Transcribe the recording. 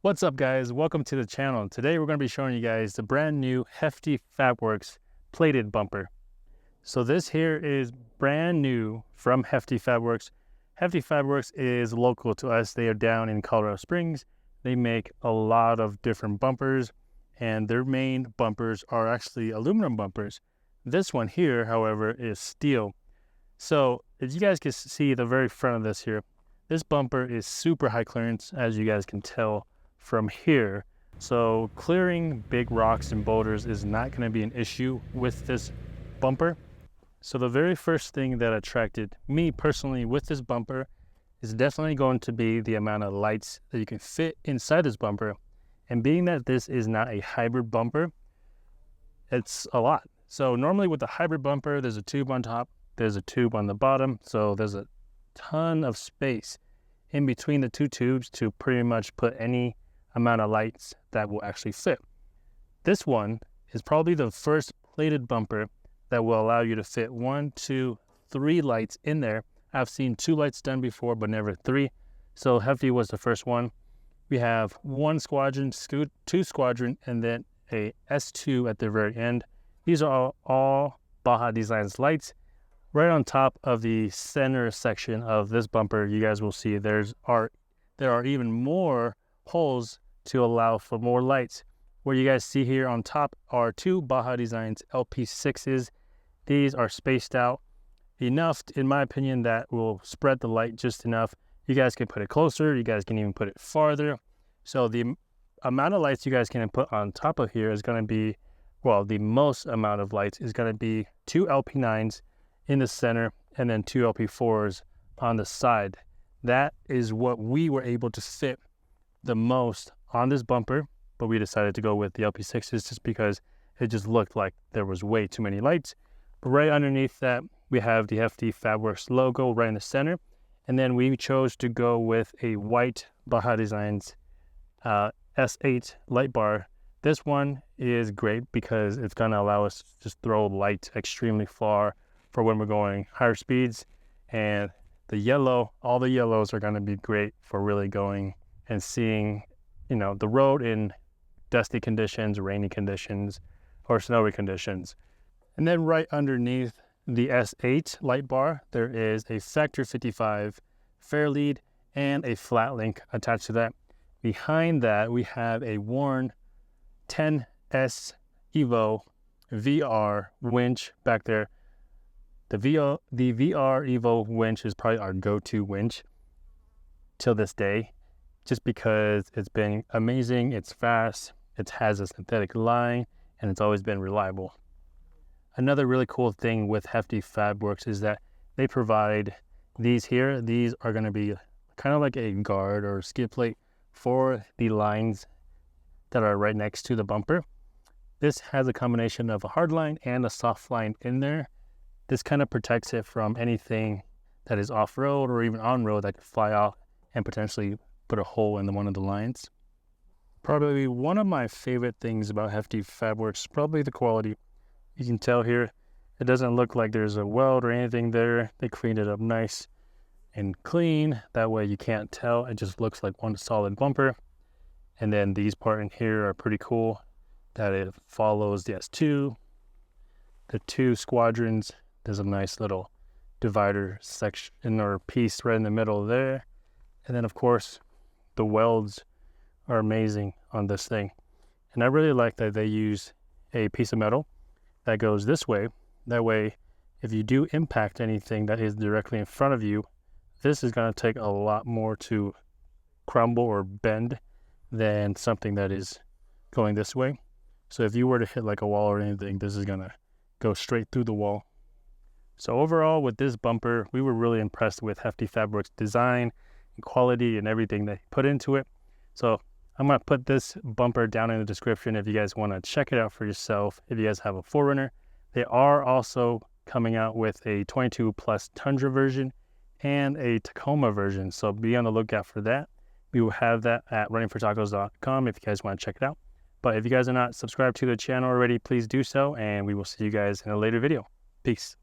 What's up, guys? Welcome to the channel. Today we're going to be showing you guys the brand new Hefty Fabworks plated bumper. So this here is brand new from Hefty Fabworks. Hefty Fabworks is local to us. They are down in Colorado Springs. They make a lot of different bumpers, and their main bumpers are actually aluminum bumpers. This one here, however, is steel. So as you guys can see the very front of this here, this bumper is super high clearance, as you guys can tell from here. So clearing big rocks and boulders is not going to be an issue with this bumper. So the very first thing that attracted me personally with this bumper is definitely going to be the amount of lights that you can fit inside this bumper. And being that this is not a hybrid bumper, it's a lot. So normally with a hybrid bumper, there's a tube on top, there's a tube on the bottom. So there's a ton of space in between the two tubes to pretty much put any amount of lights that will actually fit. This one is probably the first plated bumper that will allow you to fit 1, 2, 3 lights in there. I've seen 2 lights done before, but never 3. So Hefty was the first one. We have 1 squadron, 2 squadron, and then a S2 at the very end. These are all Baja Designs lights. Right on top of the center section of this bumper, you guys will see there are even more holes to allow for more lights. What you guys see here on top are 2 Baja Designs LP6s. These are spaced out enough, in my opinion, that will spread the light just enough. You guys can put it closer, you guys can even put it farther. So the amount of lights you guys can put on top of here is going to be, well, the most amount of lights is going to be 2 LP9s in the center and then 2 LP4s on the side. That is what we were able to fit the most on this bumper, but we decided to go with the LP6s just because it just looked like there was way too many lights. But right underneath that, we have the Hefty Fabworks logo right in the center, and then we chose to go with a white Baja Designs S8 light bar. This one is great because it's going to allow us to just throw light extremely far for when we're going higher speeds. And the yellow, all the yellows are going to be great for really going and seeing, you know, the road in dusty conditions, rainy conditions, or snowy conditions. And then right underneath the S8 light bar, there is a Factor 55 fair lead and a flat link attached to that. Behind that, we have a Warn 10S Evo VR winch back there. The VR Evo winch is probably our go-to winch till this day, just because it's been amazing, it's fast, it has a synthetic line, and it's always been reliable. Another really cool thing with Hefty Fabworks is that they provide these here. These are going to be kind of like a guard or skid plate for the lines that are right next to the bumper. This has a combination of a hard line and a soft line in there. This kind of protects it from anything that is off-road or even on-road that could fly off and potentially put a hole in one of the lines. Probably one of my favorite things about Hefty Fabworks is probably the quality. You can tell here, it doesn't look like there's a weld or anything there. They cleaned it up nice and clean. That way you can't tell. It just looks like one solid bumper. And then these part in here are pretty cool, that it follows the S2, the 2 squadrons. There's a nice little divider section or piece right in the middle there. And then of course, the welds are amazing on this thing. And I really like that they use a piece of metal that goes this way. That way, if you do impact anything that is directly in front of you, this is going to take a lot more to crumble or bend than something that is going this way. So if you were to hit like a wall or anything, this is going to go straight through the wall. So overall, with this bumper, we were really impressed with Hefty Fabworks design and quality and everything they put into it. So I'm going to put this bumper down in the description if you guys want to check it out for yourself. If you guys have a 4Runner, they are also coming out with a 22 plus Tundra version and a Tacoma version. So be on the lookout for that. We will have that at runningfortacos.com if you guys want to check it out. But if you guys are not subscribed to the channel already, please do so. And we will see you guys in a later video. Peace.